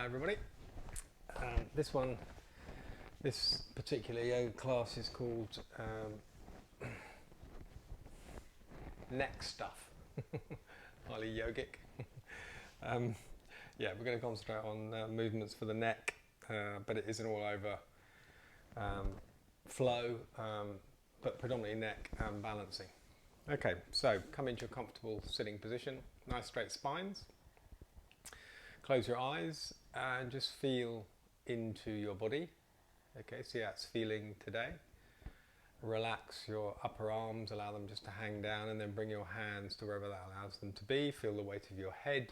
everybody. This particular yoga class is called Neck Stuff. Highly yogic. Yeah, we're going to concentrate on movements for the neck, but it is an all over flow, but predominantly neck and balancing. Okay, so come into a comfortable sitting position, nice straight spines. Close your eyes and just feel into your body. Okay, see how it's feeling today. Relax your upper arms, allow them just to hang down, and then bring your hands to wherever that allows them to be. Feel the weight of your head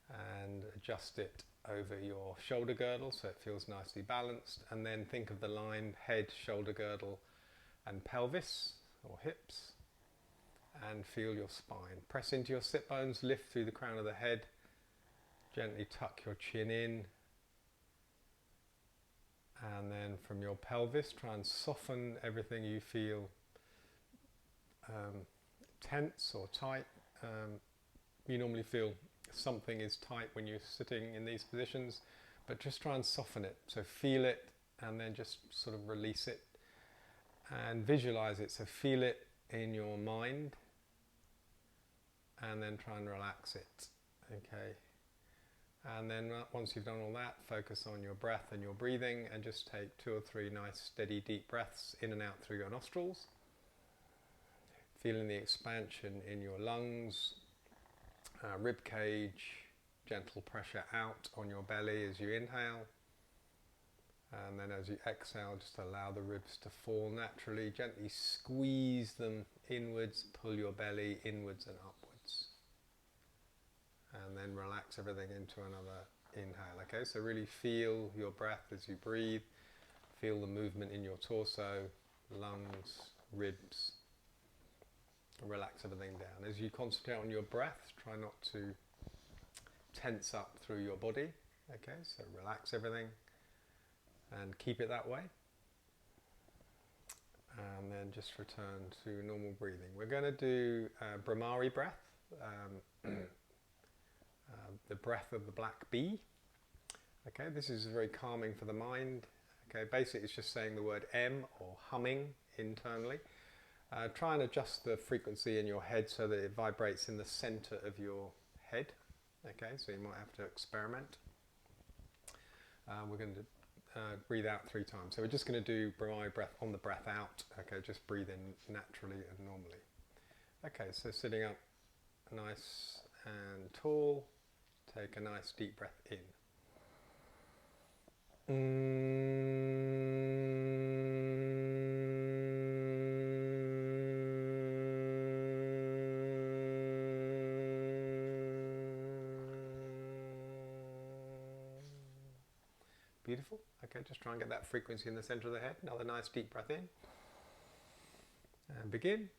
and adjust it over your shoulder girdle so it feels nicely balanced. And then think of the line head, shoulder girdle and pelvis or hips, and feel your spine. Press into your sit bones, lift through the crown of the head. Gently tuck your chin in, and then from your pelvis try and soften everything you feel tense or tight. You normally feel something is tight when you're sitting in these positions, but just try and soften it. So feel it and then just sort of release it and visualize it. So feel it in your mind and then try and relax it. Okay. And then once you've done all that, focus on your breath and your breathing, and just take 2 or 3 nice steady deep breaths in and out through your nostrils. Feeling the expansion in your lungs, rib cage, gentle pressure out on your belly as you inhale. And then as you exhale, just allow the ribs to fall naturally. Gently squeeze them inwards, pull your belly inwards and upwards. And then relax everything into another inhale. Okay, so really feel your breath as you breathe. Feel the movement in your torso, lungs, ribs. Relax everything down. As you concentrate on your breath, try not to tense up through your body. Okay, so relax everything and keep it that way. And then just return to normal breathing. We're going to do Bhramari breath. The breath of the black bee. Okay, this is very calming for the mind. Okay, basically it's just saying the word M or humming internally. Try and adjust the frequency in your head so that it vibrates in the center of your head. Okay, so you might have to experiment. We're going to breathe out 3 times. So we're just going to do Bhramari breath on the breath out. Okay, just breathe in naturally and normally. Okay, so sitting up nice and tall. Take a nice deep breath in. Beautiful. Okay, just try and get that frequency in the center of the head. Another nice deep breath in. And begin.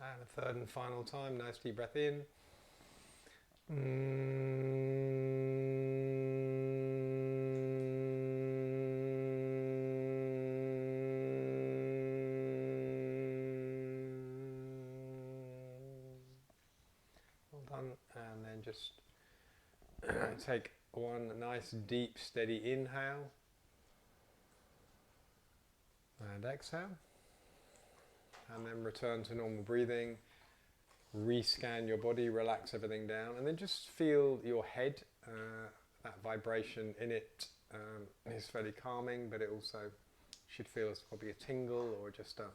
And a third and final time, nice deep breath in. Well done. And then just take one nice deep steady inhale and exhale. And then return to normal breathing, rescan your body, relax everything down, and then just feel your head, that vibration in it is fairly calming, but it also should feel as probably a tingle or just a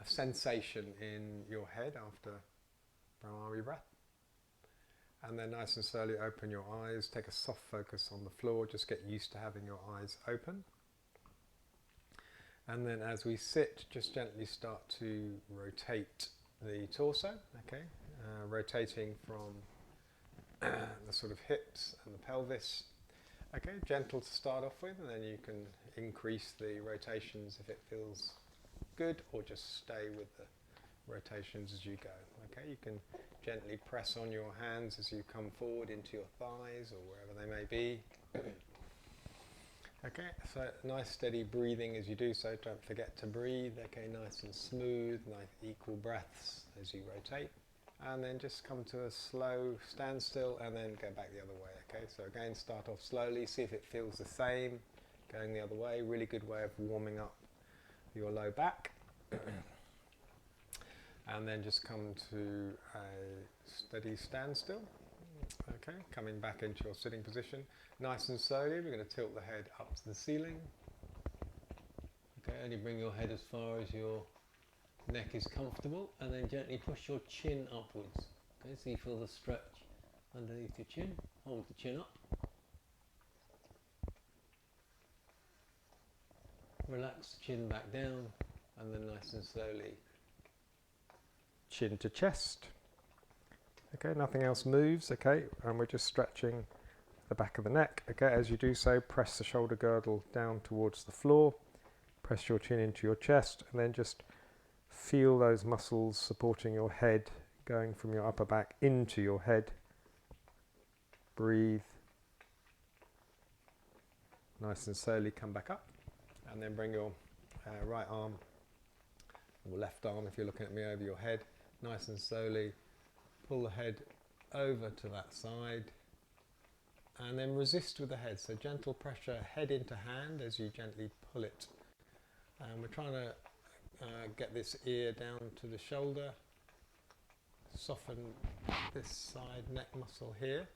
sensation in your head after Bhramari breath. And then nice and slowly open your eyes, take a soft focus on the floor, just get used to having your eyes open. And then as we sit, just gently start to rotate the torso, okay? Rotating from the sort of hips and the pelvis. Okay, gentle to start off with, and then you can increase the rotations if it feels good, or just stay with the rotations as you go. Okay, you can gently press on your hands as you come forward into your thighs or wherever they may be. Okay, so nice steady breathing as you do so. Don't forget to breathe. Okay, nice and smooth, nice equal breaths as you rotate. And then just come to a slow standstill and then go back the other way. Okay, so again, start off slowly, see if it feels the same. Going the other way, really good way of warming up your low back. And then just come to a steady standstill. Okay, coming back into your sitting position. Nice and slowly, we're going to tilt the head up to the ceiling. Okay, only bring your head as far as your neck is comfortable, and then gently push your chin upwards. Okay, so you feel the stretch underneath your chin. Hold the chin up. Relax the chin back down, and then nice and slowly chin to chest. Okay, nothing else moves. Okay, and we're just stretching the back of the neck. Okay, as you do so, press the shoulder girdle down towards the floor. Press your chin into your chest, and then just feel those muscles supporting your head, going from your upper back into your head. Breathe. Nice and slowly come back up, and then bring your right arm, or left arm if you're looking at me, over your head. Nice and slowly pull the head over to that side, and then resist with the head. So gentle pressure, head into hand as you gently pull it. And we're trying to get this ear down to the shoulder. Soften this side neck muscle here.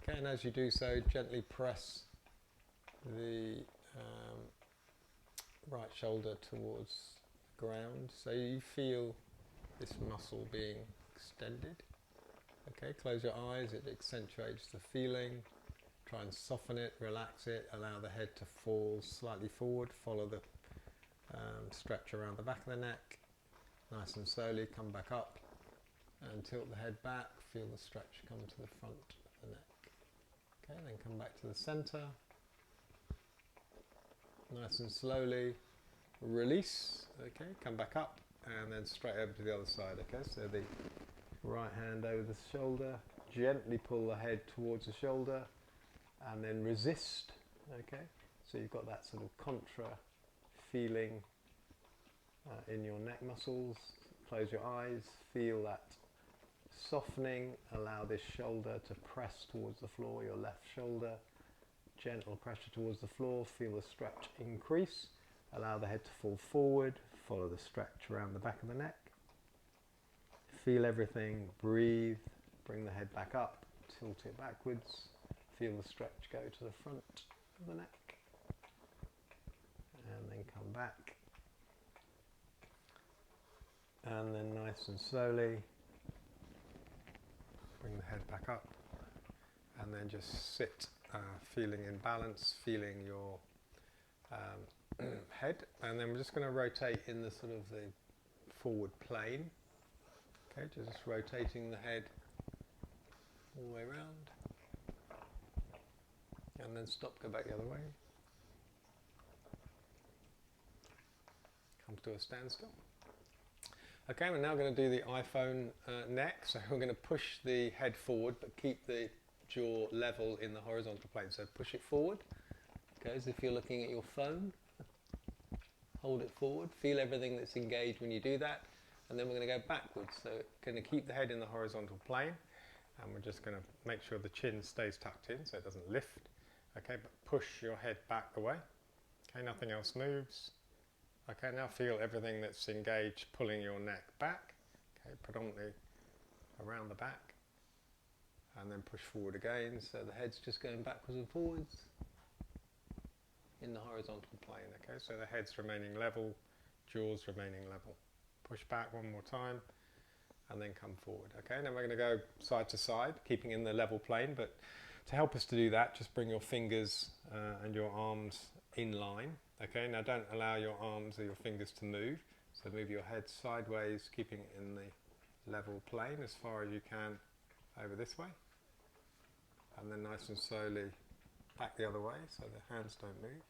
Okay, and as you do so, gently press the right shoulder towards the ground, so you feel this muscle being extended. Okay, close your eyes, it accentuates the feeling. Try and soften it, relax it, allow the head to fall slightly forward, follow the stretch around the back of the neck. Nice and slowly come back up and tilt the head back, feel the stretch come to the front of the neck. Okay, then come back to the center. Nice and slowly release. Okay, come back up and then straight over to the other side. Okay, so the right hand over the shoulder, gently pull the head towards the shoulder and then resist. Okay, so you've got that sort of contra feeling in your neck muscles. Close your eyes, feel that softening, allow this shoulder to press towards the floor, your left shoulder. Gentle pressure towards the floor, feel the stretch increase, allow the head to fall forward, follow the stretch around the back of the neck. Feel everything, breathe, bring the head back up, tilt it backwards, feel the stretch go to the front of the neck, and then come back. And then nice and slowly bring the head back up, and then just sit, feeling in balance, feeling your head, and then we're just going to rotate in the sort of the forward plane. Okay, just rotating the head all the way around, and then stop, go back the other way. Come to a standstill. Okay, we're now going to do the iPhone neck, so we're going to push the head forward but keep the jaw level in the horizontal plane, so push it forward, okay, as if you're looking at your phone. Hold it forward, feel everything that's engaged when you do that, and then we're going to go backwards, so we're going to keep the head in the horizontal plane, and we're just going to make sure the chin stays tucked in so it doesn't lift, okay, but push your head back away, okay, nothing else moves. Okay, now feel everything that's engaged pulling your neck back, okay, predominantly around the back, and then push forward again, so the head's just going backwards and forwards in the horizontal plane. Okay, so the head's remaining level, jaws remaining level. Push back one more time, and then come forward. Okay, now we're going to go side to side, keeping in the level plane, but to help us to do that, just bring your fingers and your arms in line. Okay, now don't allow your arms or your fingers to move, so move your head sideways, keeping it in the level plane as far as you can over this way, and then nice and slowly back the other way so the hands don't move.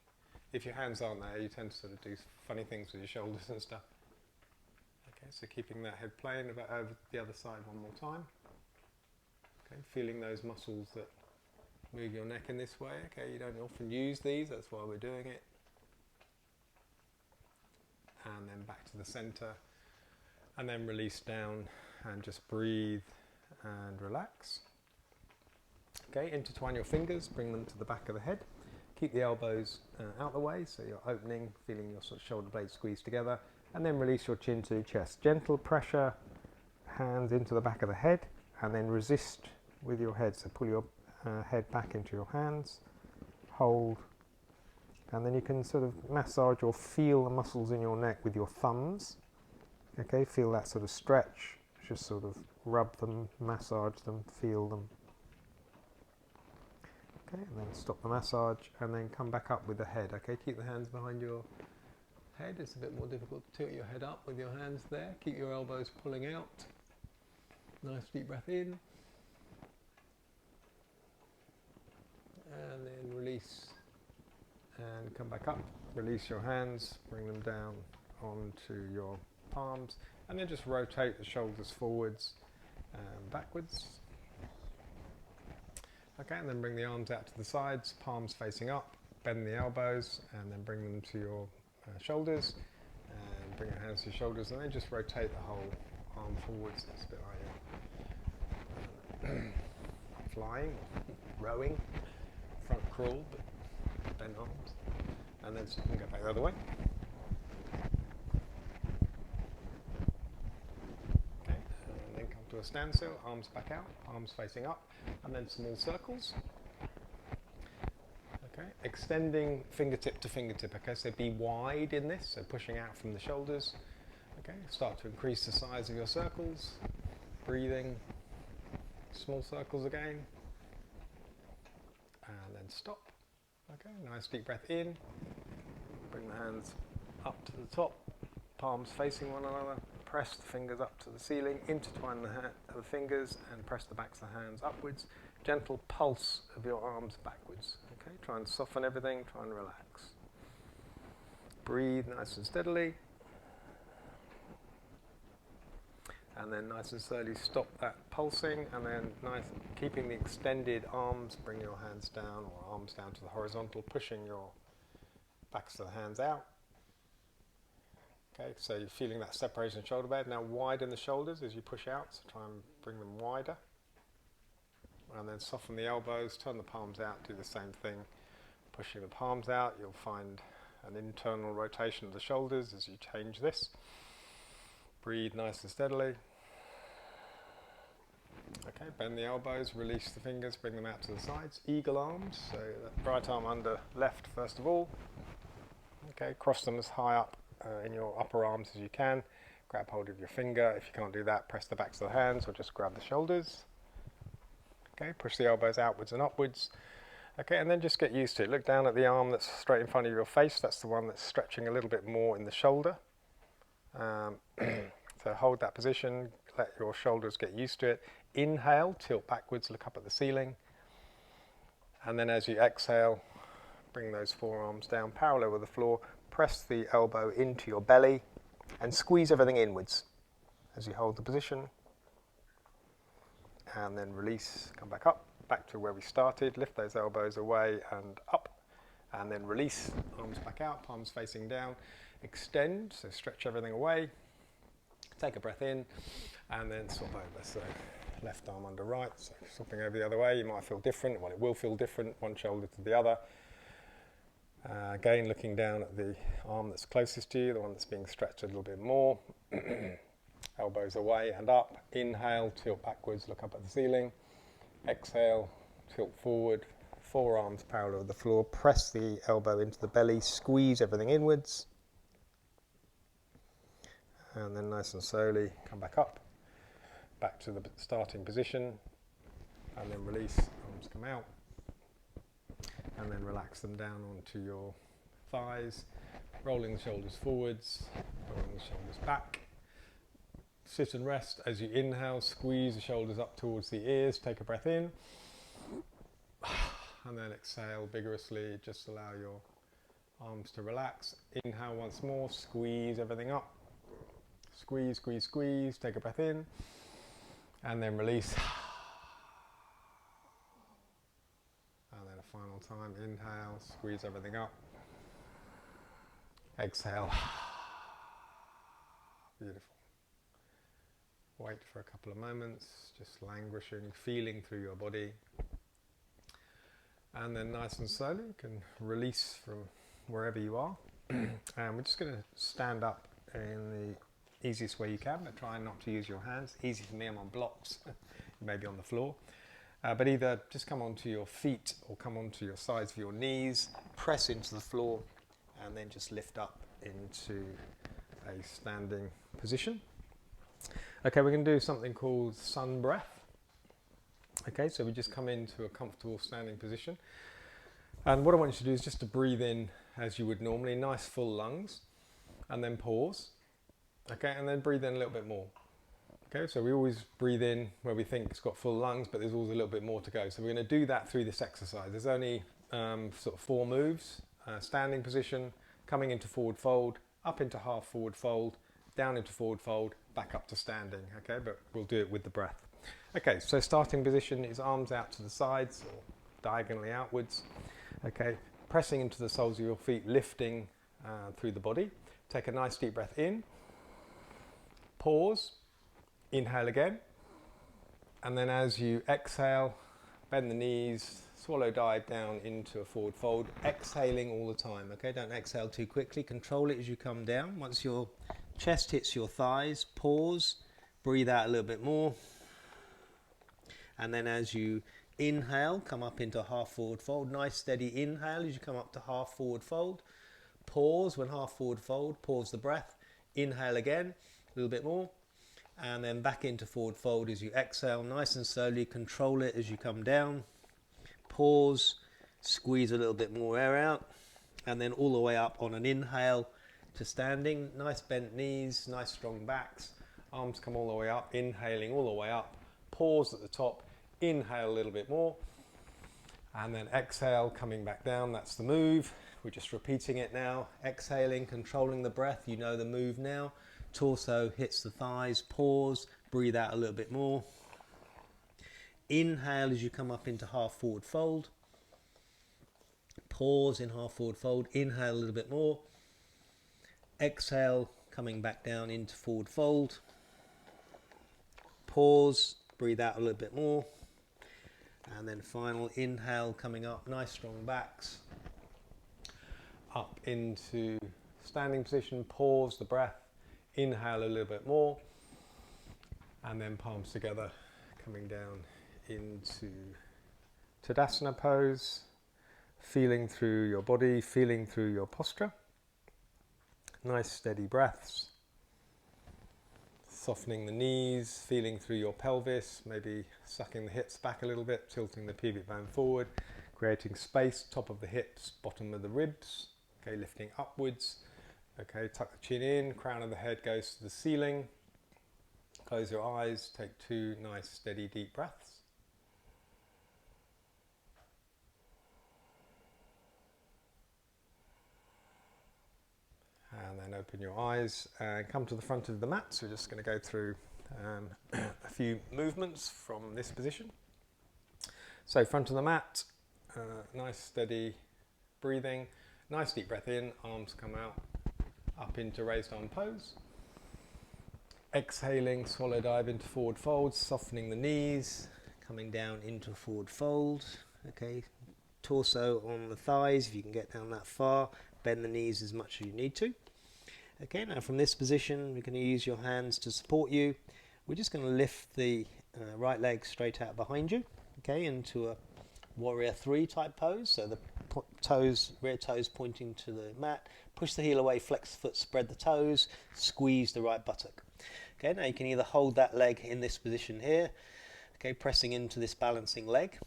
If your hands aren't there, you tend to sort of do funny things with your shoulders and stuff. Okay, so keeping that head plane about over the other side one more time. Okay, feeling those muscles that Move your neck in this way. Okay, you don't often use these, that's why we're doing it. And then back to the center. And then release down and just breathe and relax. Okay, intertwine your fingers, bring them to the back of the head. Keep the elbows out the way, so you're opening, feeling your sort of shoulder blades squeeze together. And then release your chin to chest. Gentle pressure, hands into the back of the head, and then resist with your head. So pull your head back into your hands, hold, and then you can sort of massage or feel the muscles in your neck with your thumbs. Okay, feel that sort of stretch, just sort of rub them, massage them, feel them. Okay, and then stop the massage and then come back up with the head. Okay, keep the hands behind your head. It's a bit more difficult to tilt your head up with your hands there. Keep your elbows pulling out. Nice deep breath in. And then release and come back up. Release your hands, bring them down onto your palms, and then just rotate the shoulders forwards and backwards. Okay, and then bring the arms out to the sides, palms facing up, bend the elbows, and then bring them to your shoulders, and bring your hands to your shoulders, and then just rotate the whole arm forwards. That's a bit like flying, rowing, front crawl, but bent arms, and then you can go back the other way. Okay, and then come to a standstill, arms back out, palms facing up, and then small circles. Okay, extending fingertip to fingertip. Okay, so be wide in this, so pushing out from the shoulders. Okay, start to increase the size of your circles. Breathing, small circles again, and then stop. Okay, nice deep breath in. Bring the hands up to the top, palms facing one another. Press the fingers up to the ceiling, intertwine the fingers and press the backs of the hands upwards. Gentle pulse of your arms backwards. Okay, try and soften everything, try and relax. Breathe nice and steadily. And then nice and slowly stop that pulsing, and then keeping the extended arms, bring your hands down or arms down to the horizontal, pushing your backs of the hands out. Okay, so you're feeling that separation of shoulder blade. Now widen the shoulders as you push out, so try and bring them wider. And then soften the elbows, turn the palms out, do the same thing. Pushing the palms out, you'll find an internal rotation of the shoulders as you change this. Breathe nice and steadily. Okay, bend the elbows, release the fingers, bring them out to the sides. Eagle arms, so that right arm under left first of all. Okay, cross them as high up in your upper arms as you can. Grab hold of your finger. If you can't do that, press the backs of the hands or just grab the shoulders. Okay, push the elbows outwards and upwards. Okay, and then just get used to it. Look down at the arm that's straight in front of your face. That's the one that's stretching a little bit more in the shoulder. So hold that position, let your shoulders get used to it. Inhale, tilt backwards, look up at the ceiling. And then as you exhale, bring those forearms down parallel with the floor. Press the elbow into your belly and squeeze everything inwards as you hold the position. And then release, come back up, back to where we started. Lift those elbows away and up. And then release, arms back out, palms facing down. Extend, so stretch everything away. Take a breath in and then swap over. So left arm under right, so swapping over the other way. You might feel different, well it will feel different, one shoulder to the other. Again, looking down at the arm that's closest to you, the one that's being stretched a little bit more. Elbows away and up. Inhale, tilt backwards, look up at the ceiling. Exhale, tilt forward, forearms parallel with the floor. Press the elbow into the belly, squeeze everything inwards. And then nice and slowly come back up, back to the starting position, and then release, arms come out. And then relax them down onto your thighs, rolling the shoulders forwards, rolling the shoulders back. Sit and rest. As you inhale, squeeze the shoulders up towards the ears, take a breath in. And then exhale vigorously, just allow your arms to relax. Inhale once more, squeeze everything up. Squeeze, squeeze, squeeze, take a breath in. And then release. final time. Inhale, squeeze everything up. Exhale. Beautiful. Wait for a couple of moments, just languishing, feeling through your body. And then nice and slowly you can release from wherever you are. And we're just going to stand up in the easiest way you can, but try not to use your hands. Easy for me, I'm on blocks, maybe on the floor. But either just come onto your feet or come onto your sides of your knees, press into the floor, and then just lift up into a standing position. Okay, we're going to do something called sun breath. Okay, so we just come into a comfortable standing position. And what I want you to do is just to breathe in as you would normally, nice full lungs, and then pause. Okay, and then breathe in a little bit more. Okay, so we always breathe in where we think it's got full lungs, but there's always a little bit more to go. So we're going to do that through this exercise. There's only sort of 4 moves. Standing position, coming into forward fold, up into half forward fold, down into forward fold, back up to standing. Okay, but we'll do it with the breath. Okay, so starting position is arms out to the sides or diagonally outwards. Okay, pressing into the soles of your feet, lifting through the body. Take a nice deep breath in. Pause. Inhale again. And then as you exhale, bend the knees, swallow dive down into a forward fold, exhaling all the time. Okay, don't exhale too quickly. Control it as you come down. Once your chest hits your thighs, pause, breathe out a little bit more. And then as you inhale, come up into half forward fold. Nice steady inhale as you come up to half forward fold. Pause when half forward fold, pause the breath. Inhale again, a little bit more. And then back into forward fold as you exhale, nice and slowly. Control it as you come down. Pause, squeeze a little bit more air out. And then all the way up on an inhale to standing. Nice bent knees, nice strong backs. Arms come all the way up, inhaling all the way up. Pause at the top, inhale a little bit more. And then exhale, coming back down, that's the move. We're just repeating it now. Exhaling, controlling the breath, you know the move now. Torso hits the thighs, pause, breathe out a little bit more. Inhale as you come up into half forward fold. Pause in half forward fold, inhale a little bit more. Exhale, coming back down into forward fold. Pause, breathe out a little bit more. And then final inhale, coming up, nice strong backs. Up into standing position, pause the breath. Inhale a little bit more, and then palms together, coming down into Tadasana pose, feeling through your body, feeling through your posture. Nice steady breaths, softening the knees, feeling through your pelvis, maybe sucking the hips back a little bit, tilting the pubic bone forward, creating space, top of the hips, bottom of the ribs, okay, lifting upwards. Okay, tuck the chin in, crown of the head goes to the ceiling. Close your eyes, take 2 nice steady deep breaths. And then open your eyes and come to the front of the mat. So we're just going to go through a few movements from this position. So front of the mat, nice steady breathing, nice deep breath in, arms come out. Up into raised arm pose. Exhaling, swallow dive into forward fold, softening the knees, coming down into forward fold. Okay, torso on the thighs if you can get down that far. Bend the knees as much as you need to. Okay, now from this position, we're going to use your hands to support you. We're just going to lift the right leg straight out behind you. Okay, into a warrior 3 type pose. So the toes, rear toes pointing to the mat. Push the heel away, flex the foot, spread the toes, squeeze the right buttock. Okay, now you can either hold that leg in this position here, okay, pressing into this balancing leg.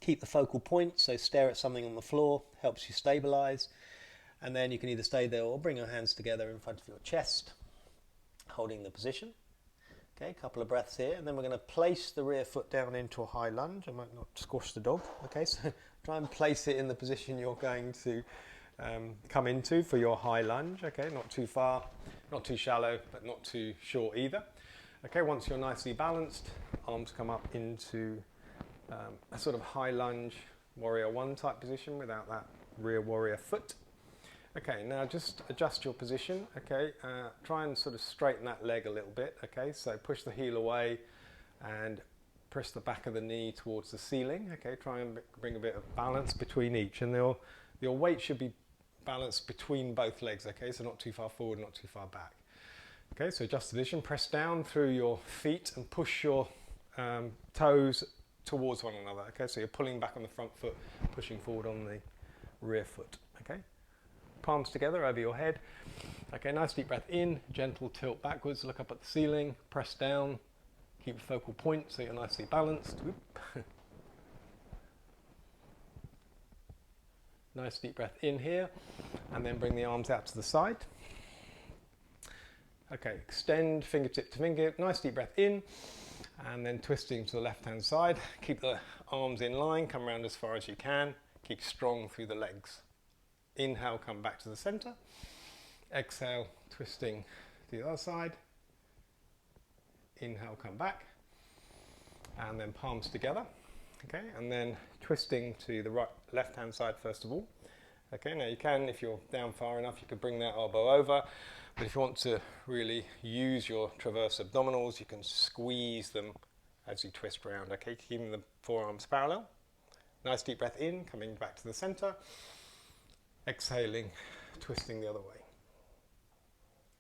Keep the focal point, so stare at something on the floor, helps you stabilize. And then you can either stay there or bring your hands together in front of your chest, holding the position. Okay, a couple of breaths here, and then we're going to place the rear foot down into a high lunge. I might not squash the dog. Okay, so try and place it in the position you're going to come into for your high lunge. Okay, not too far, not too shallow, but not too short either. Okay, once you're nicely balanced, arms come up into a sort of high lunge warrior one type position without that rear warrior foot. Okay, now just adjust your position. Okay, try and sort of straighten that leg a little bit. Okay, so push the heel away and press the back of the knee towards the ceiling. Okay, try and bring a bit of balance between each, and your weight should be balanced between both legs. Okay, so not too far forward, not too far back. Okay, so adjust the position, press down through your feet and push your toes towards one another. Okay, so you're pulling back on the front foot, pushing forward on the rear foot. Okay, palms together over your head. Okay, nice deep breath in, gentle tilt backwards, look up at the ceiling, press down, keep the focal point so you're nicely balanced. Nice deep breath in here, and then bring the arms out to the side. Okay, extend fingertip to fingertip, nice deep breath in, and then twisting to the left hand side. Keep the arms in line, come around as far as you can, keep strong through the legs. Inhale, come back to the center. Exhale, twisting to the other side. Inhale, come back, and then palms together. Okay, and then twisting to the left hand side first of all. Okay, now you can, if you're down far enough, you can bring that elbow over. But if you want to really use your transverse abdominals, you can squeeze them as you twist around, okay, keeping the forearms parallel. Nice deep breath in, coming back to the center. Exhaling, twisting the other way.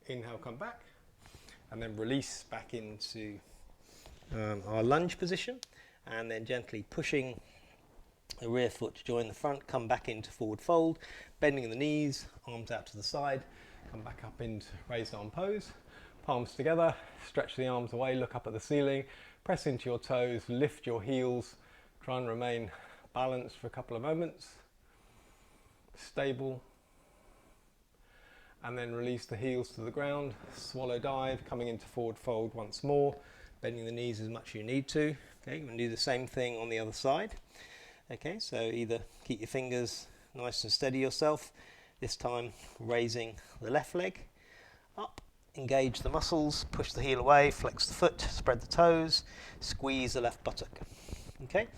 Inhale, come back, and then release back into our lunge position, and then gently pushing the rear foot to join the front, come back into forward fold, bending the knees, arms out to the side. Come back up into raised arm pose, palms together, stretch the arms away, look up at the ceiling, press into your toes, lift your heels, try and remain balanced for a couple of moments, stable, and then release the heels to the ground, swallow dive, coming into forward fold once more, bending the knees as much as you need to. Okay, you can do the same thing on the other side. Okay, so either keep your fingers nice and steady yourself, this time raising the left leg up, engage the muscles, push the heel away, flex the foot, spread the toes, squeeze the left buttock. Okay,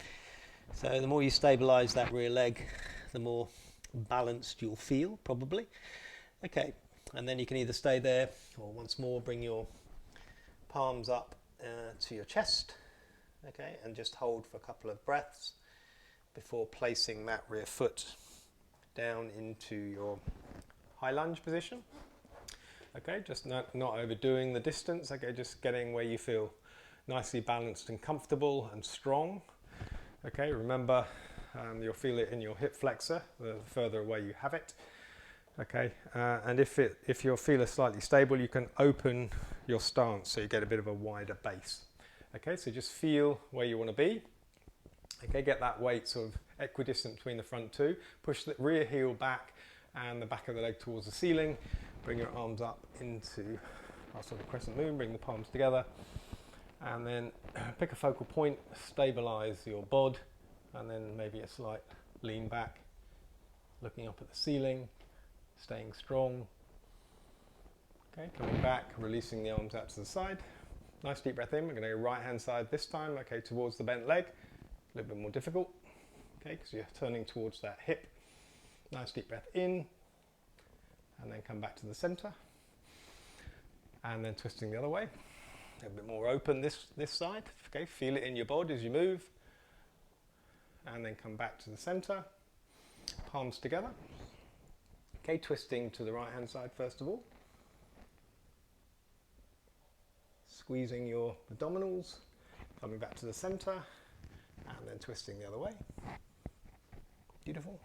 so the more you stabilize that rear leg, the more balanced you'll feel probably. Okay, and then you can either stay there or once more bring your palms up to your chest. Okay, and just hold for a couple of breaths before placing that rear foot down into your high lunge position. Okay, just not overdoing the distance. Okay, just getting where you feel nicely balanced and comfortable and strong. Okay, remember you'll feel it in your hip flexor the further away you have it. Okay, and if your feel is slightly stable, you can open your stance so you get a bit of a wider base. Okay, so just feel where you want to be. Okay, get that weight sort of equidistant between the front two. Push the rear heel back and the back of the leg towards the ceiling. Bring your arms up into our sort of crescent moon, bring the palms together. And then pick a focal point, stabilize your bod, and then maybe a slight lean back, looking up at the ceiling, staying strong. Okay, coming back, releasing the arms out to the side. Nice deep breath in. We're going to go right hand side this time, okay, towards the bent leg. A little bit more difficult, okay, because you're turning towards that hip. Nice deep breath in, and then come back to the center, and then twisting the other way. A bit more open this side, okay, feel it in your body as you move, and then come back to the center, palms together. Okay, twisting to the right hand side first of all. Squeezing your abdominals, coming back to the center, and then twisting the other way. Beautiful.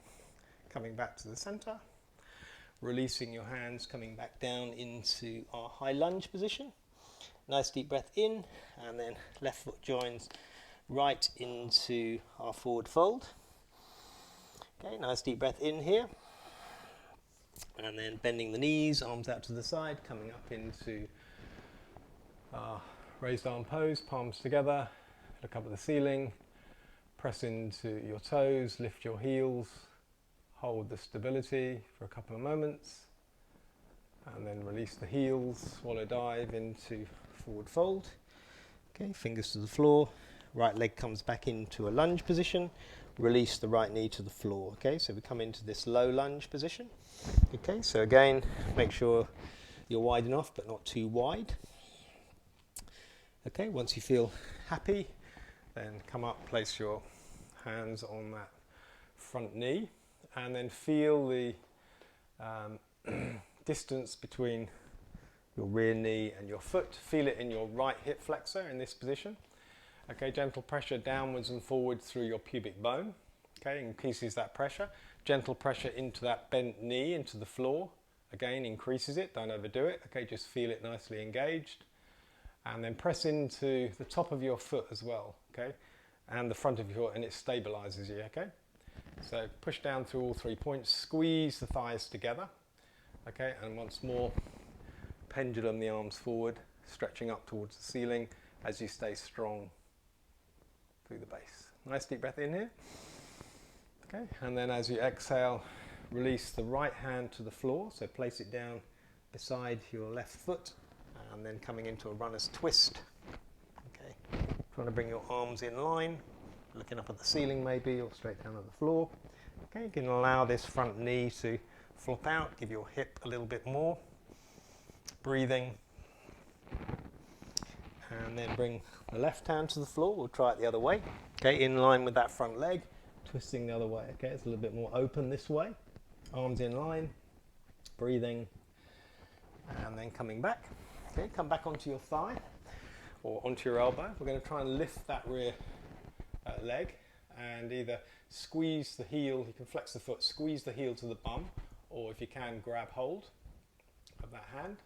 Coming back to the center, releasing your hands, coming back down into our high lunge position. Nice deep breath in, and then left foot joins right into our forward fold. Okay, nice deep breath in here, and then bending the knees, arms out to the side, coming up into our raised arm pose, palms together, look up at the ceiling. Press into your toes, lift your heels, hold the stability for a couple of moments, and then release the heels, swallow dive into forward fold. Okay, fingers to the floor, right leg comes back into a lunge position, release the right knee to the floor. Okay, so we come into this low lunge position. Okay, so again, make sure you're wide enough but not too wide. Okay, once you feel happy, then come up, place your hands on that front knee, and then feel the distance between your rear knee and your foot. Feel it in your right hip flexor in this position. Okay, gentle pressure downwards and forwards through your pubic bone. Okay, increases that pressure. Gentle pressure into that bent knee, into the floor. Again, increases it, don't overdo it. Okay, just feel it nicely engaged. And then press into the top of your foot as well, okay? And the front of your foot, and it stabilizes you, okay? So push down through all 3 points, squeeze the thighs together, okay? And once more, pendulum the arms forward, stretching up towards the ceiling as you stay strong through the base. Nice deep breath in here. Okay, and then as you exhale, release the right hand to the floor, so place it down beside your left foot, and then coming into a runner's twist. Okay, trying to bring your arms in line, looking up at the ceiling maybe, or straight down at the floor. Okay, you can allow this front knee to flop out, give your hip a little bit more. Breathing. And then bring the left hand to the floor, we'll try it the other way. Okay, in line with that front leg, twisting the other way. Okay, it's a little bit more open this way. Arms in line, breathing, and then coming back. Okay, come back onto your thigh or onto your elbow. We're going to try and lift that rear leg and either squeeze the heel, you can flex the foot, squeeze the heel to the bum, or if you can, grab hold of that hand.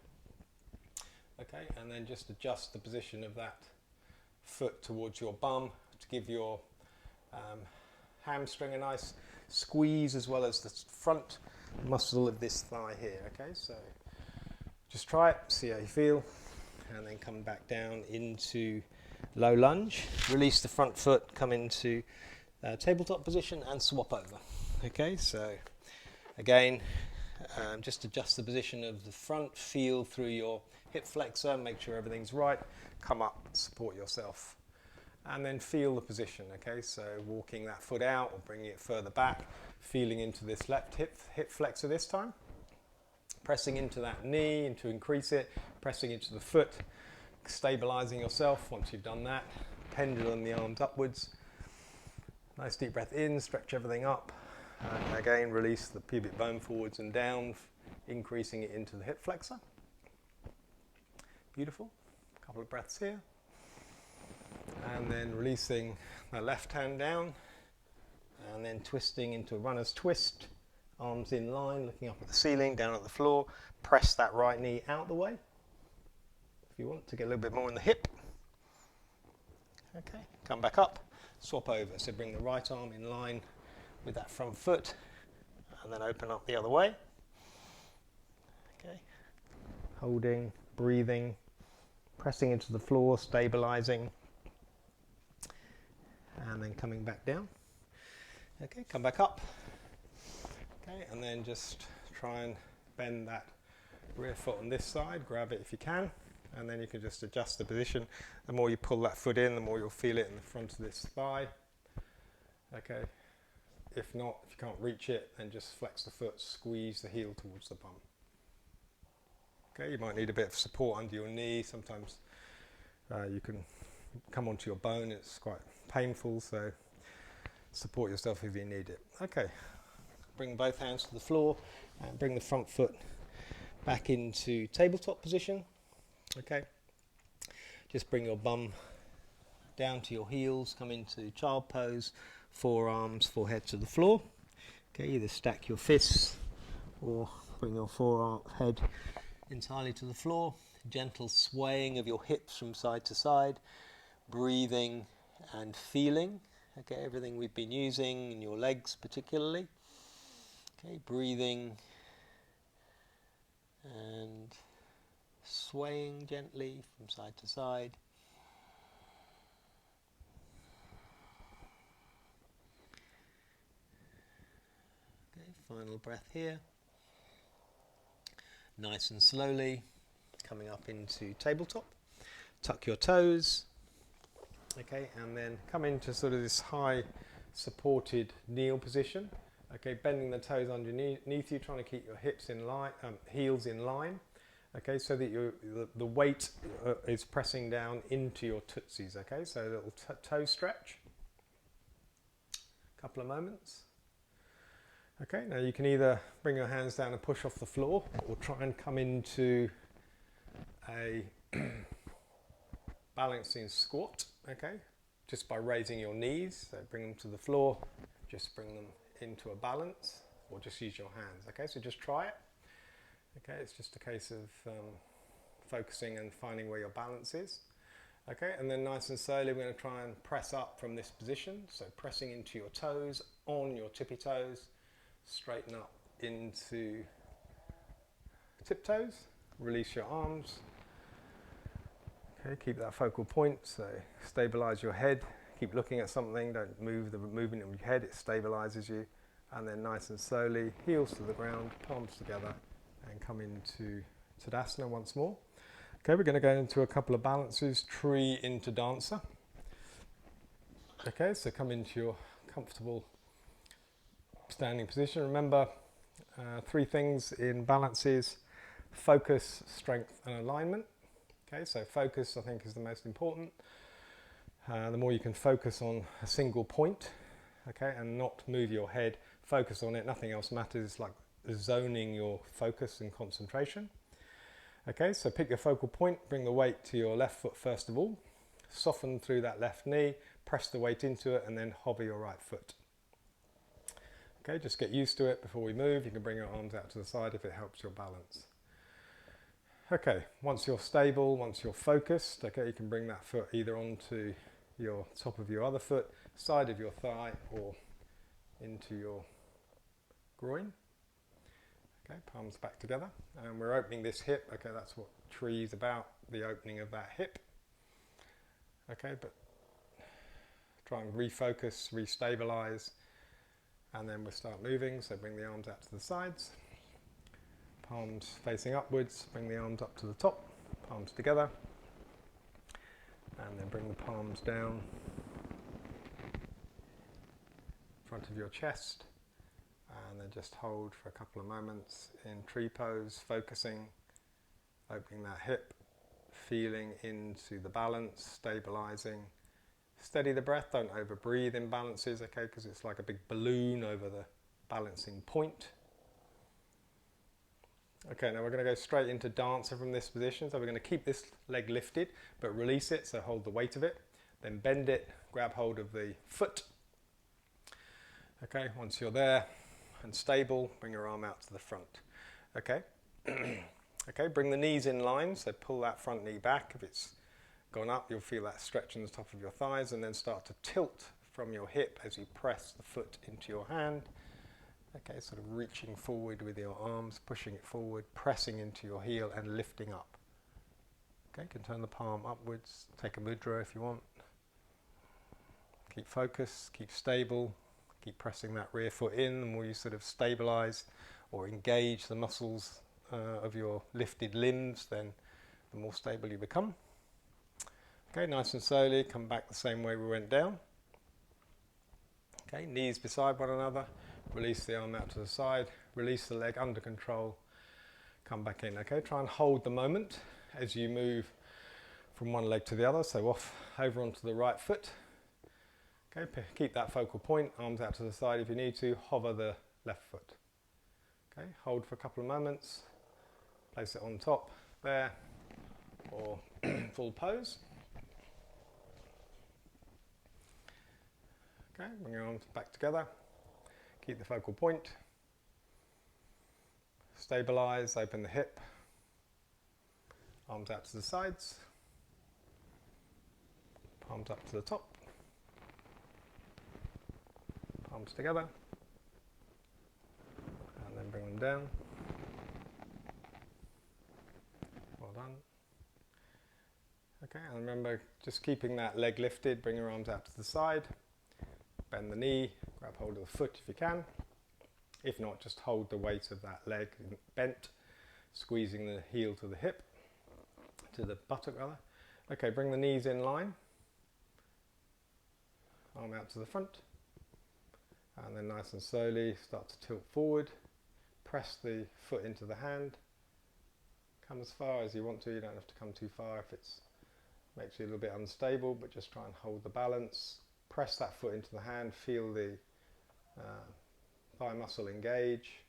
Okay, and then just adjust the position of that foot towards your bum to give your hamstring a nice squeeze, as well as the front muscle of this thigh here. Okay, so just try it, see how you feel, and then come back down into low lunge. Release the front foot, come into tabletop position and swap over. Okay, so again, just adjust the position of the front, feel through your hip flexor, make sure everything's right, come up, support yourself, and then feel the position. Okay, so walking that foot out or bringing it further back, feeling into this left hip flexor this time, pressing into that knee and to increase it, pressing into the foot, stabilizing yourself. Once you've done that, pendulum the arms upwards. Nice deep breath in, stretch everything up, and again release the pubic bone forwards and down, increasing it into the hip flexor. Beautiful. A couple of breaths here. And then releasing the left hand down, and then twisting into a runner's twist. Arms in line, looking up at the ceiling, down at the floor. Press that right knee out the way. If you want to get a little bit more in the hip. Okay, come back up, swap over. So bring the right arm in line with that front foot, and then open up the other way. Okay, holding, breathing, pressing into the floor, stabilizing, and then coming back down. Okay, come back up. Okay, and then just try and bend that rear foot on this side, grab it if you can, and then you can just adjust the position. The more you pull that foot in, the more you'll feel it in the front of this thigh. Okay, if not, if you can't reach it, then just flex the foot, squeeze the heel towards the bum. Okay, you might need a bit of support under your knee. Sometimes you can come onto your bone, it's quite painful, so support yourself if you need it. Okay, bring both hands to the floor and bring the front foot back into tabletop position. Okay, just bring your bum down to your heels, come into child pose, forearms, forehead to the floor. Okay, either stack your fists or bring your forearm head entirely to the floor. Gentle swaying of your hips from side to side, breathing and feeling. Okay, everything we've been using in your legs particularly. Okay, breathing and swaying gently from side to side. Okay, final breath here. Nice and slowly coming up into tabletop. Tuck your toes, Okay, and then come into sort of this high supported kneel position. Okay, bending the toes underneath you, trying to keep your hips in line, heels in line. Okay, so that the weight is pressing down into your tootsies. Okay, so a little toe stretch. Couple of moments. Okay, now you can either bring your hands down and push off the floor, or try and come into a balancing squat. Okay, just by raising your knees, so bring them to the floor, just bring them into a balance, or just use your hands. Okay, so just try it. Okay, it's just a case of focusing and finding where your balance is. Okay, and then nice and slowly we're going to try and press up from this position, so pressing into your toes, on your tippy toes, straighten up into tiptoes, release your arms. Okay, keep that focal point, so stabilize your head, keep looking at something, don't move the movement of your head, it stabilizes you. And then nice and slowly, heels to the ground, palms together, and come into Tadasana once more. Okay, we're going to go into a couple of balances, tree into dancer. Okay, so come into your comfortable standing position. Remember, 3 things in balances: focus, strength, and alignment. Okay, so focus I think is the most important. The more you can focus on a single point, okay, and not move your head, focus on it, nothing else matters. It's like zoning your focus and concentration. Okay, so pick your focal point, bring the weight to your left foot first of all, soften through that left knee, press the weight into it, and then hover your right foot. Okay, just get used to it before we move. You can bring your arms out to the side if it helps your balance. Okay, once you're stable, once you're focused, okay, you can bring that foot either onto your top of your other foot, side of your thigh, or into your groin. Okay, palms back together, and we're opening this hip. Okay, that's what tree is about, the opening of that hip. Okay, but try and refocus, restabilize, and then we'll start moving. So bring the arms out to the sides, palms facing upwards, bring the arms up to the top, palms together, and then bring the palms down in front of your chest, and then just hold for a couple of moments in tree pose, focusing, opening that hip, feeling into the balance, stabilizing. Steady the breath, don't over breathe in balances, okay, because it's like a big balloon over the balancing point. Okay, now we're going to go straight into dancer from this position. So we're going to keep this leg lifted, but release it, so hold the weight of it. Then bend it, grab hold of the foot. Okay, once you're there and stable, bring your arm out to the front. Okay, okay, bring the knees in line, so pull that front knee back. If it's gone up, you'll feel that stretch in the top of your thighs, and then start to tilt from your hip as you press the foot into your hand. Okay, sort of reaching forward with your arms, pushing it forward, pressing into your heel and lifting up. Okay, you can turn the palm upwards, take a mudra if you want. Keep focused, keep stable, keep pressing that rear foot in. The more you sort of stabilize or engage the muscles of your lifted limbs, then the more stable you become. Okay, nice and slowly, come back the same way we went down. Okay, knees beside one another. Release the arm out to the side, release the leg under control, come back in. Okay, try and hold the moment as you move from one leg to the other, so off over onto the right foot. Okay, keep that focal point, arms out to the side if you need to, hover the left foot. Okay, hold for a couple of moments, place it on top there, or full pose. Okay, bring your arms back together. Keep the focal point, stabilize, open the hip, arms out to the sides, palms up to the top, palms together, and then bring them down. Well done. Okay, and remember, just keeping that leg lifted, bring your arms out to the side, bend the knee, grab hold of the foot if you can. If not, just hold the weight of that leg bent, squeezing the heel to the hip, to the buttock rather. Okay, bring the knees in line. arm out to the front. And then nice and slowly start to tilt forward. Press the foot into the hand. Come as far as you want to. You don't have to come too far if it makes you a little bit unstable, but just try and hold the balance. Press that foot into the hand. Feel the thigh muscle engage.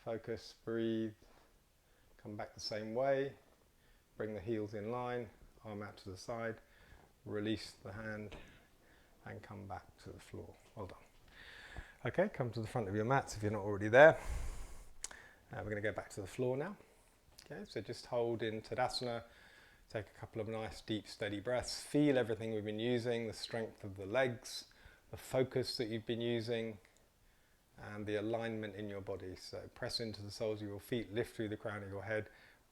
Focus, breathe. Come back the same way. Bring the heels in line, arm out to the side. Release the hand and come back to the floor. Well done. Okay, come to the front of your mats if you're not already there. We're going to go back to the floor now. Okay, so just hold in Tadasana. Take a couple of nice, deep, steady breaths. Feel everything we've been using, the strength of the legs, the focus that you've been using, and the alignment in your body. So press into the soles of your feet, lift through the crown of your head,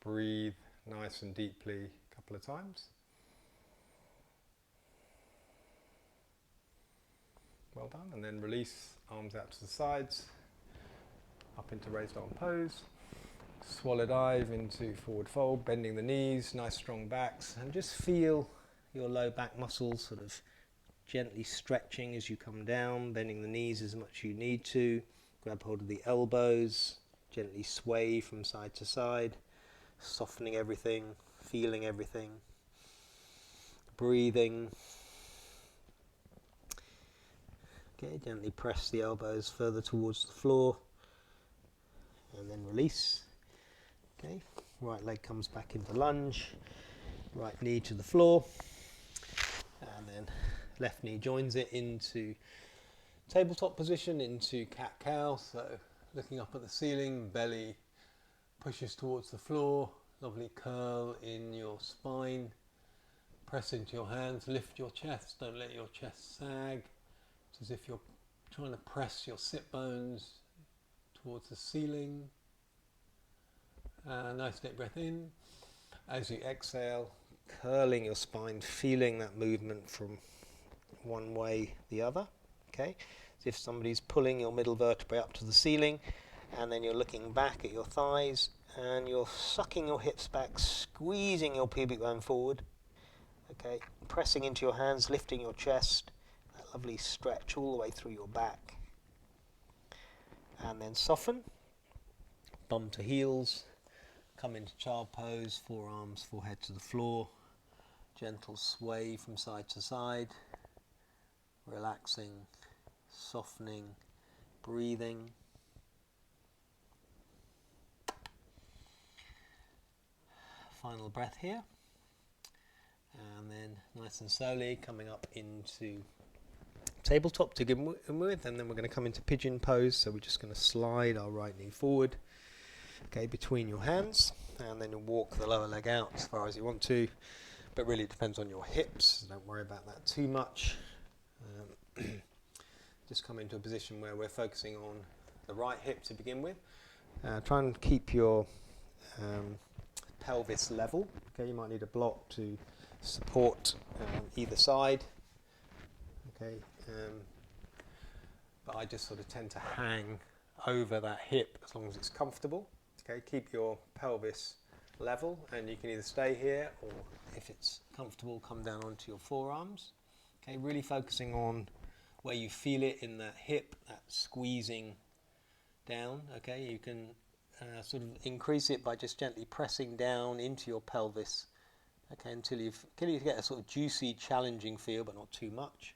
breathe nice and deeply a couple of times. Well done, and then release, arms out to the sides, up into raised arm pose. Swallow dive into forward fold, bending the knees, nice strong backs, and just feel your low back muscles sort of gently stretching as you come down, bending the knees as much as you need to. Grab hold of the elbows, gently sway from side to side, softening everything, feeling everything, breathing. Okay, gently press the elbows further towards the floor and then release. Okay, right leg comes back into lunge, right knee to the floor, and then left knee joins it into tabletop position, into cat-cow. So looking up at the ceiling, belly pushes towards the floor, lovely curl in your spine. Press into your hands, lift your chest, don't let your chest sag. It's as if you're trying to press your sit bones towards the ceiling. Nice deep breath in. As you exhale, curling your spine, feeling that movement from one way the other. Okay, as if somebody's pulling your middle vertebrae up to the ceiling, and then you're looking back at your thighs and you're sucking your hips back, squeezing your pubic bone forward. Okay, pressing into your hands, lifting your chest, that lovely stretch all the way through your back. And then soften, bum to heels, come into child pose, forearms, forehead to the floor, gentle sway from side to side, relaxing, softening, breathing. Final breath here, and then nice and slowly coming up into tabletop to begin with, and then we're going to come into pigeon pose. So we're just going to slide our right knee forward, okay, between your hands, and then walk the lower leg out as far as you want to, but really it depends on your hips, so don't worry about that too much. Just come into a position where we're focusing on the right hip to begin with. Try and keep your pelvis level. Okay, you might need a block to support either side. Okay, but I just sort of tend to hang over that hip as long as it's comfortable. Okay, keep your pelvis level, and you can either stay here or, if it's comfortable, come down onto your forearms. Okay, really focusing on where you feel it in that hip, that squeezing down. Okay, you can sort of increase it by just gently pressing down into your pelvis. Okay, until you get a sort of juicy, challenging feel, but not too much.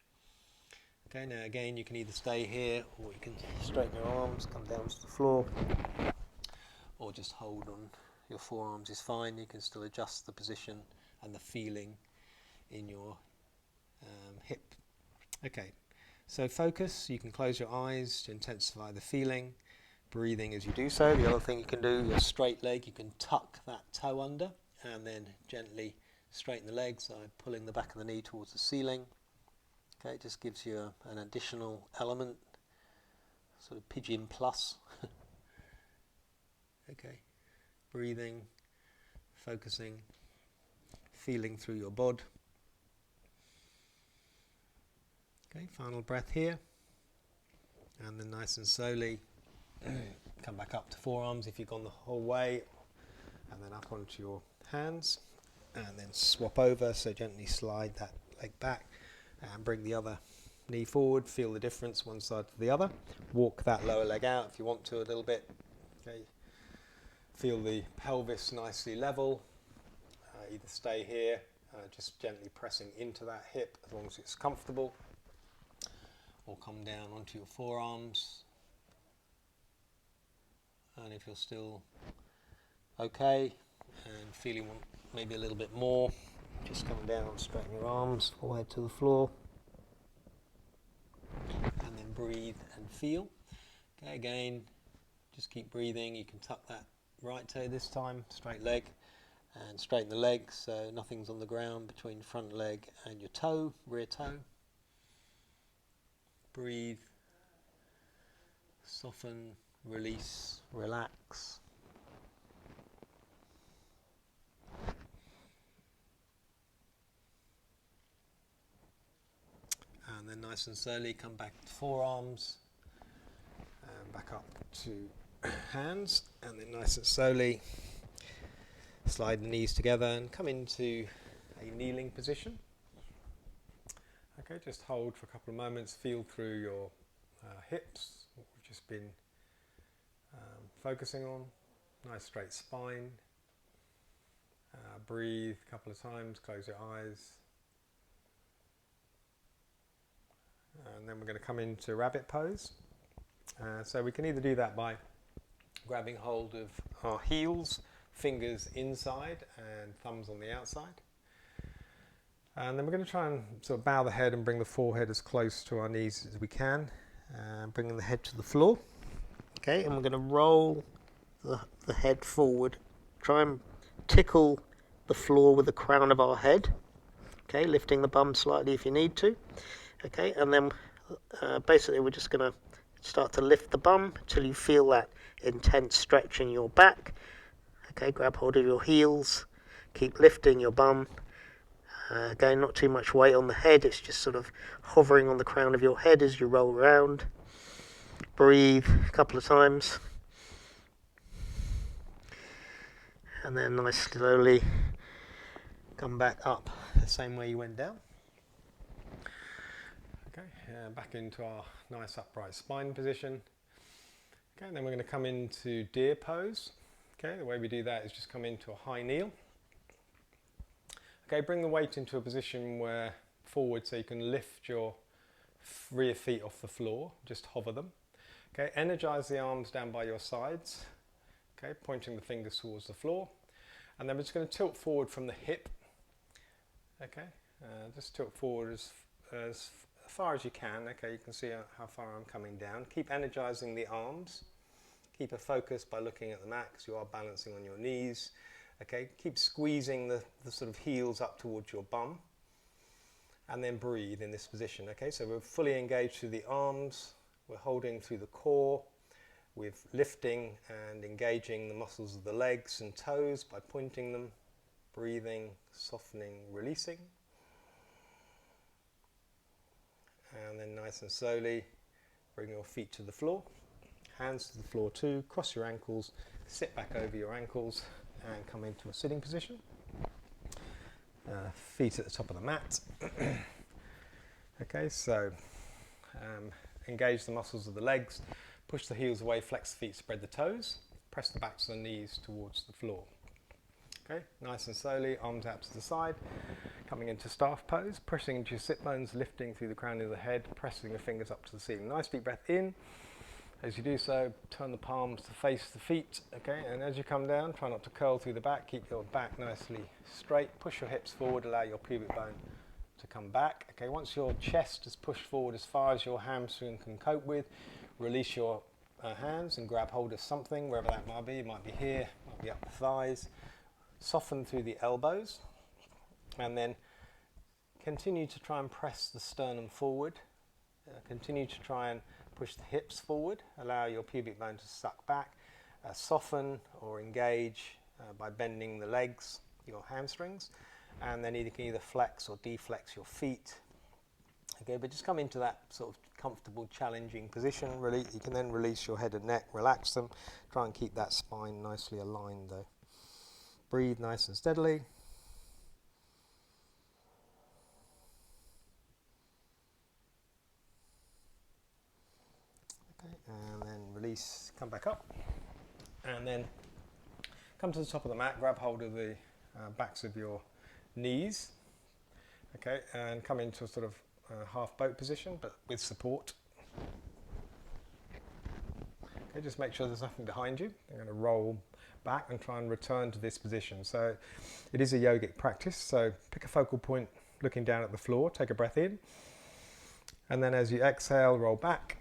Okay, now again, you can either stay here or you can straighten your arms, come down to the floor, or just hold on your forearms is fine. You can still adjust the position and the feeling in your hip. Okay, so focus. You can close your eyes to intensify the feeling, breathing as you do so. The other thing you can do, your straight leg, you can tuck that toe under and then gently straighten the legs by pulling the back of the knee towards the ceiling. Okay, it just gives you an additional element, sort of pigeon plus. Okay, breathing, focusing, feeling through your bod. Okay, final breath here, and then nice and slowly come back up to forearms if you've gone the whole way, and then up onto your hands, and then swap over, so gently slide that leg back and bring the other knee forward, feel the difference one side to the other. Walk that lower leg out if you want to a little bit. Okay. Feel the pelvis nicely level. Either stay here, just gently pressing into that hip as long as it's comfortable, or come down onto your forearms. And if you're still okay and feeling maybe a little bit more, just come down, straighten your arms, forehead to the floor, and then breathe and feel. Okay, again, just keep breathing. You can tuck that right toe this time, straight leg, and straighten the leg so nothing's on the ground between the front leg and your toe, rear toe. Breathe, soften, release, relax. And then nice and slowly come back to forearms and back up to hands, and then nice and slowly slide the knees together and come into a kneeling position. Okay, just hold for a couple of moments, feel through your hips, what we've just been focusing on. Nice straight spine. Breathe a couple of times, close your eyes. And then we're going to come into rabbit pose. So we can either do that by grabbing hold of our heels, fingers inside and thumbs on the outside. And then we're going to try and sort of bow the head and bring the forehead as close to our knees as we can, bringing the head to the floor. Okay, and we're going to roll the head forward. Try and tickle the floor with the crown of our head. Okay, lifting the bum slightly if you need to. Okay, and then basically we're just going to start to lift the bum until you feel that intense stretch in your back. Okay, grab hold of your heels, keep lifting your bum. Again, not too much weight on the head, it's just sort of hovering on the crown of your head as you roll around. Breathe a couple of times. And then nice slowly come back up the same way you went down. Okay, back into our nice upright spine position. Okay, and then we're going to come into deer pose. Okay, the way we do that is just come into a high kneel. Okay, bring the weight into a position where forward so you can lift your rear feet off the floor, just hover them. Okay, energize the arms down by your sides. Okay, pointing the fingers towards the floor. And then we're just going to tilt forward from the hip. Okay, just tilt forward as far as you can. Okay, you can see how far I'm coming down. Keep energizing the arms. Keep a focus by looking at the mat because you are balancing on your knees. Okay, keep squeezing the sort of heels up towards your bum. And then breathe in this position. Okay, so we're fully engaged through the arms. We're holding through the core. We're lifting and engaging the muscles of the legs and toes by pointing them. Breathing, softening, releasing. And then nice and slowly bring your feet to the floor. Hands to the floor too. Cross your ankles. Sit back over your ankles and come into a sitting position. Feet at the top of the mat. Okay, so engage the muscles of the legs. Push the heels away, flex the feet, spread the toes. Press the backs of the knees towards the floor. Okay, nice and slowly, arms out to the side. Coming into staff pose, pressing into your sit bones, lifting through the crown of the head, pressing your fingers up to the ceiling. Nice deep breath in. As you do so, turn the palms to face the feet. Okay, and as you come down, try not to curl through the back. Keep your back nicely straight. Push your hips forward, allow your pubic bone to come back. Okay, once your chest is pushed forward as far as your hamstring can cope with, release your hands and grab hold of something, wherever that might be. It might be here, might be up the thighs. Soften through the elbows, and then continue to try and press the sternum forward. Continue to try and push the hips forward. Allow your pubic bone to suck back. Soften or engage by bending the legs, your hamstrings, and then you can either flex or deflex your feet. Okay, but just come into that sort of comfortable, challenging position. You can then release your head and neck, relax them. Try and keep that spine nicely aligned though. Breathe nice and steadily. and then release, come back up, and then come to the top of the mat, grab hold of the backs of your knees, okay, and come into a sort of half boat position, but with support. Okay, just make sure there's nothing behind you. I'm going to roll back and try and return to this position. So it is a yogic practice, so pick a focal point looking down at the floor, take a breath in, and then as you exhale, roll back,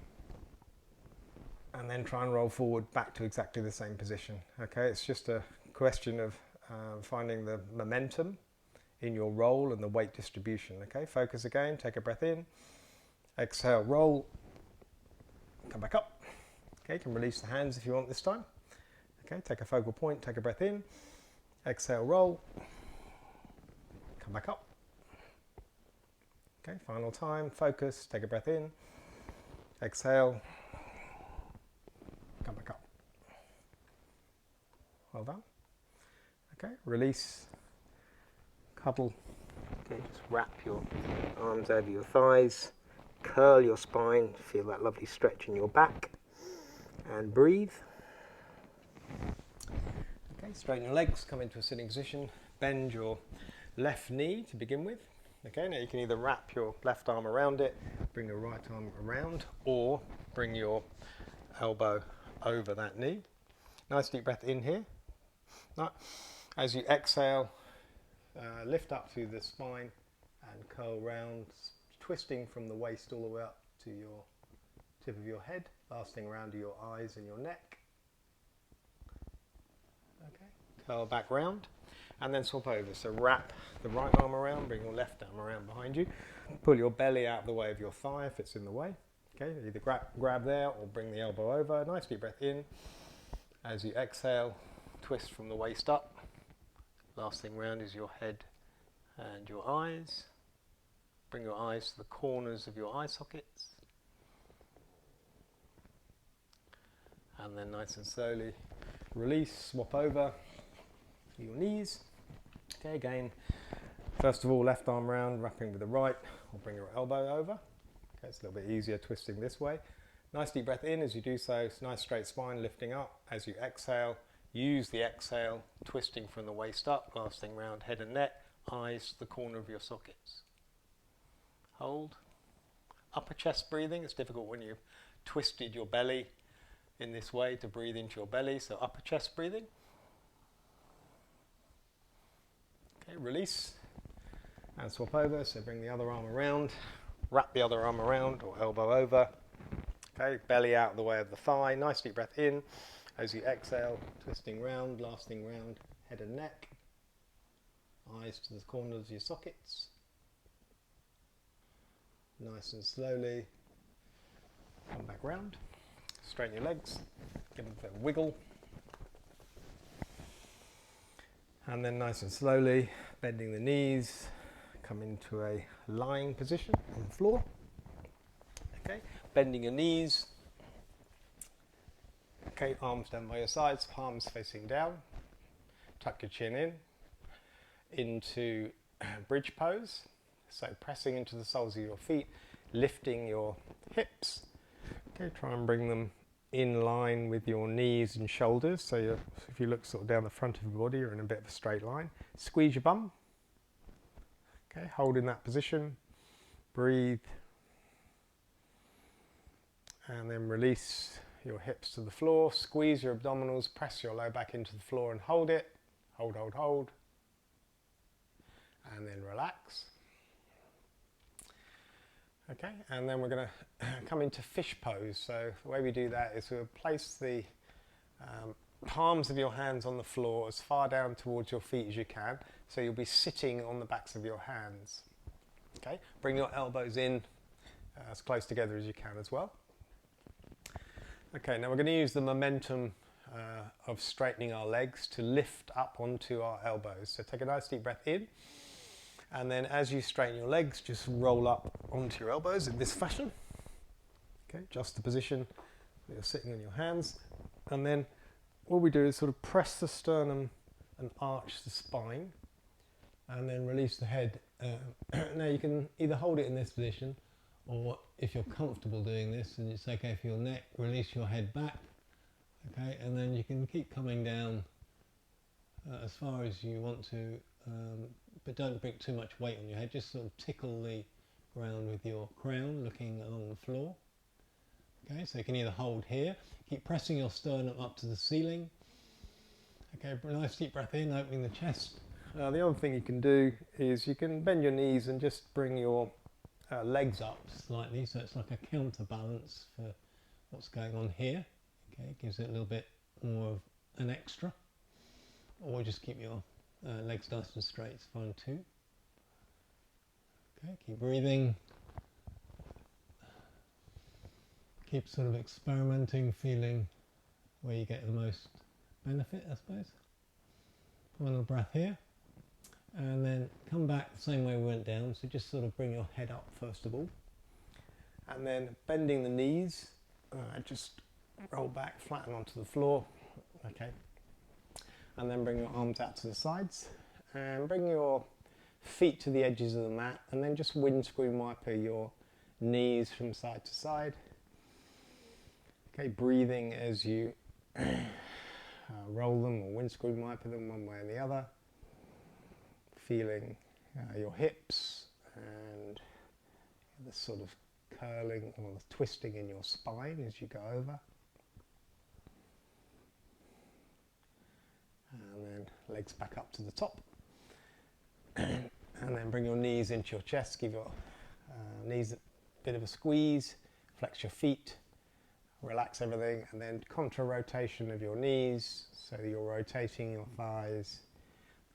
and then try and roll forward back to exactly the same position. Okay, it's just a question of finding the momentum in your roll and the weight distribution. Okay, focus again, take a breath in, exhale, roll, come back up. Okay, you can release the hands if you want this time. Okay, take a focal point, take a breath in, exhale, roll, come back up. Okay, final time, focus, take a breath in, exhale, come back up. Well done. Okay, release, cuddle. Okay, just wrap your arms over your thighs, curl your spine, feel that lovely stretch in your back, and breathe. Okay, straighten your legs, come into a sitting position, bend your left knee to begin with. Okay, now you can either wrap your left arm around it, bring your right arm around, or bring your elbow over that knee. Nice deep breath in here. Now, as you exhale, lift up through the spine and curl round, twisting from the waist all the way up to your tip of your head, lasting around your eyes and your neck. Okay, curl back round and then swap over. So wrap the right arm around, bring your left arm around behind you, pull your belly out of the way of your thigh if it's in the way. Okay, either grab there or bring the elbow over. Nice deep breath in. As you exhale, twist from the waist up. Last thing round is your head and your eyes. Bring your eyes to the corners of your eye sockets. And then nice and slowly release, swap over to your knees. Okay, again, first of all, left arm round, wrapping with the right, or bring your elbow over. Okay, it's a little bit easier twisting this way. Nice deep breath in as you do so, nice straight spine lifting up. As you exhale, use the exhale, twisting from the waist up, lasting round head and neck, eyes to the corner of your sockets. Hold. Upper chest breathing, it's difficult when you've twisted your belly in this way to breathe into your belly, so upper chest breathing. Okay, release and swap over, so bring the other arm around, wrap the other arm around or elbow over. Okay, belly out of the way of the thigh, nice deep breath in. As you exhale, twisting round, lasting round head and neck, eyes to the corners of your sockets. Nice and slowly come back round, straighten your legs, give them a bit of wiggle. And then nice and slowly, bending the knees, come into a lying position on the floor. Okay, bending your knees. Okay, arms down by your sides, palms facing down. Tuck your chin in, into bridge pose. So pressing into the soles of your feet, lifting your hips. Okay, try and bring them in line with your knees and shoulders. So if you look sort of down the front of your body, you're in a bit of a straight line. Squeeze your bum. Okay, hold in that position. Breathe. And then release your hips to the floor. Squeeze your abdominals. Press your low back into the floor and hold it. Hold, hold, hold. And then relax. Okay, and then we're going to come into fish pose. So the way we do that is we'll place the palms of your hands on the floor as far down towards your feet as you can. So you'll be sitting on the backs of your hands. Okay, bring your elbows in as close together as you can as well. Okay, now we're going to use the momentum of straightening our legs to lift up onto our elbows. So take a nice deep breath in. And then as you straighten your legs, just roll up onto your elbows in this fashion. Okay, just the position that you're sitting on your hands. And then what we do is sort of press the sternum and arch the spine. And then release the head. Now you can either hold it in this position Or if you're comfortable doing this and it's okay for your neck, release your head back. Okay, and then you can keep coming down as far as you want to, but don't bring too much weight on your head. Just sort of tickle the ground with your crown, looking along the floor. Okay, so you can either hold here, keep pressing your sternum up to the ceiling. Okay, nice deep breath in, opening the chest. The other thing you can do is you can bend your knees and just bring your legs up slightly, so it's like a counterbalance for what's going on here. Okay, gives it a little bit more of an extra. Or just keep your legs nice and straight, it's fine too. Okay, keep breathing. Keep sort of experimenting, feeling where you get the most benefit, I suppose. Final breath here. And then come back the same way we went down, so just sort of bring your head up first of all. And then bending the knees, just roll back, flatten onto the floor. Okay. And then bring your arms out to the sides. And bring your feet to the edges of the mat, and then just windscreen wiper your knees from side to side. Okay, breathing as you roll them or windscreen wiper them one way or the other. Feeling your hips and the sort of curling or the twisting in your spine as you go over. And then legs back up to the top. And then bring your knees into your chest, give your knees a bit of a squeeze, flex your feet, relax everything, and then contra rotation of your knees, so you're rotating your thighs,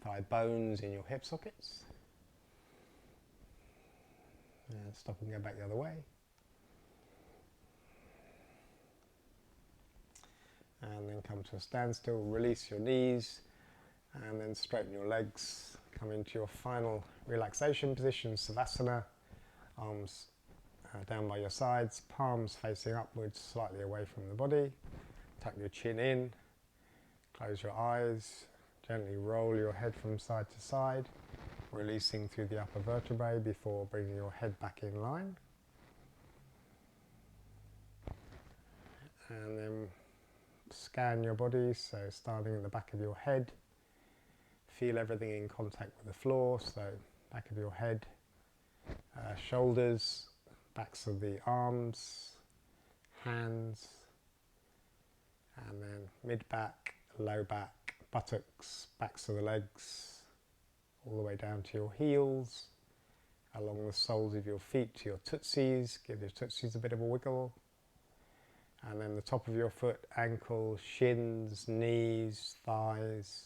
thigh bones in your hip sockets. And stop and go back the other way. And then come to a standstill, release your knees, and then straighten your legs. Come into your final relaxation position, Savasana. Arms down by your sides, palms facing upwards, slightly away from the body. Tuck your chin in, close your eyes, gently roll your head from side to side, releasing through the upper vertebrae before bringing your head back in line. And then scan your body, so starting at the back of your head, feel everything in contact with the floor, so back of your head, shoulders, backs of the arms, hands, and then mid-back, low back, buttocks, backs of the legs, all the way down to your heels, along the soles of your feet to your tootsies. Give your tootsies a bit of a wiggle. And then the top of your foot, ankles, shins, knees, thighs,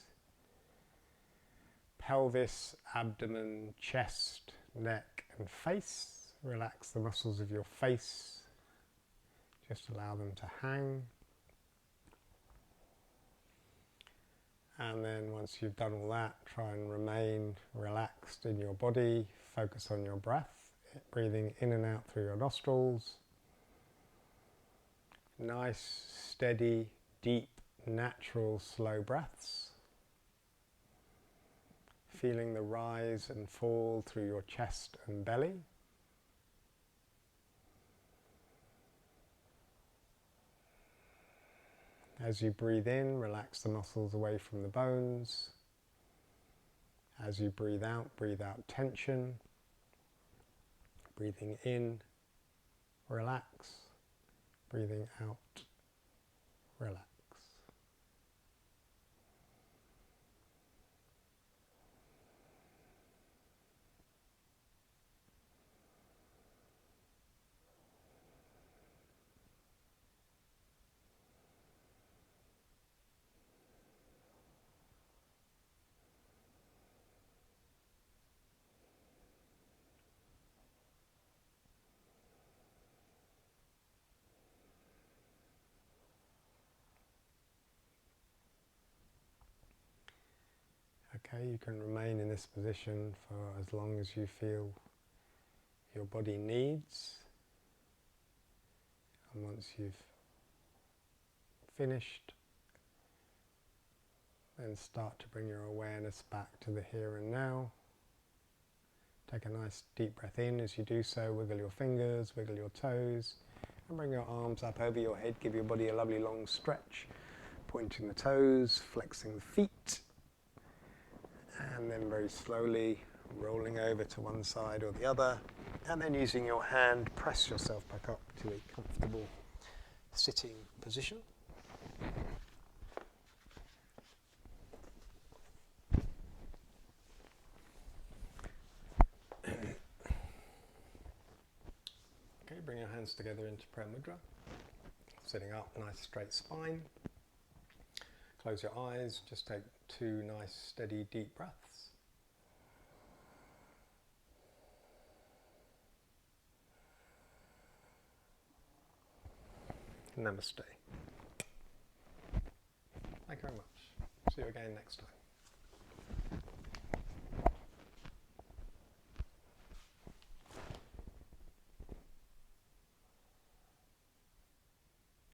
pelvis, abdomen, chest, neck and face. Relax the muscles of your face. Just allow them to hang. And then once you've done all that, try and remain relaxed in your body. Focus on your breath, breathing in and out through your nostrils. Nice, steady, deep, natural, slow breaths. Feeling the rise and fall through your chest and belly. As you breathe in, relax the muscles away from the bones. As you breathe out tension. Breathing in, relax. Breathing out, relax. Okay, you can remain in this position for as long as you feel your body needs. And once you've finished, then start to bring your awareness back to the here and now. Take a nice deep breath in. As you do so, wiggle your fingers, wiggle your toes, and bring your arms up over your head. Give your body a lovely long stretch. Pointing the toes, flexing the feet, and then very slowly rolling over to one side or the other, and then using your hand, press yourself back up to a comfortable sitting position. Okay, bring your hands together into Prayer Mudra. Sitting up, nice straight spine. Close your eyes, just take 2 nice steady deep breaths. Namaste. Thank you very much. See you again next time.